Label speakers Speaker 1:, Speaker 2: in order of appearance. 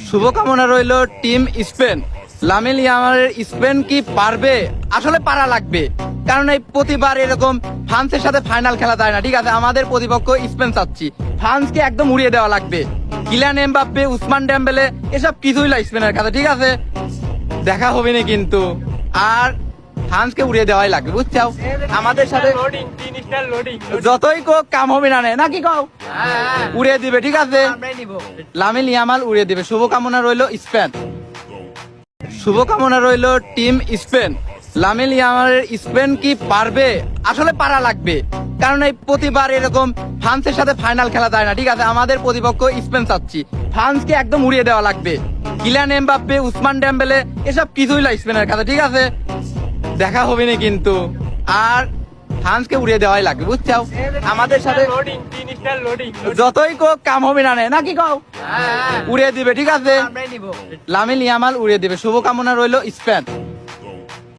Speaker 1: শুভকামনা রইল team Spain. Lamine ইয়ামালের Spain কি পারবে? আসলে পারা লাগবে, কারণ এই প্রতিবার এরকম ফ্রান্সের সাথে ফাইনাল খেলা যায় না। ঠিক আছে, আমাদের প্রতিপক্ষ স্পেন চাচ্ছি, ফ্রান্সকে একদম উড়িয়ে দেওয়া লাগবে। কিলিয়ান এমবাপ্পে, উসমান ডেম্বেলে এসব কিছুই না স্পেনের কাছে। ঠিক আছে, দেখা হবে না কিন্তু, আর ফ্রান্সকে উড়িয়ে দেওয়াই লাগবে, বুঝছাও। আমাদের সাথে যতই কোক কাম হবে না, নাকি কও? উড়িয়ে দিবে, ঠিক আছে, লামিন ইয়ামাল উড়িয়ে দিবে। শুভকামনা রইল স্পেন। শুভকামনা রইল টিম স্পেন। লামিন ইয়ামালের স্পেন কি পারবে? আসলে পারা লাগবে, কারণ এই প্রতিবার এরকম ফ্রান্সের সাথে ফাইনাল খেলা যায় না। ঠিক আছে, আমাদের প্রতিপক্ষ স্পেন চাচ্ছি, ফ্রান্সকে একদম উড়িয়ে দেওয়া লাগবে। কিলিয়ান এমবাপ্পে, উসমান ডেম্বেলে এসব কিছুই না স্পেনের কাছে। ঠিক আছে, দেখা হবে না কিন্তু, আর ফ্রান্সকে উড়িয়ে দেওয়াই লাগবে, বুঝছাও। আমাদের সাথে যতই কোক কাম হবে না, নাকি কও? উড়িয়ে দিবে, ঠিক আছে, লামিন ইয়ামাল উড়িয়ে দিবে। শুভকামনা রইল স্পেন।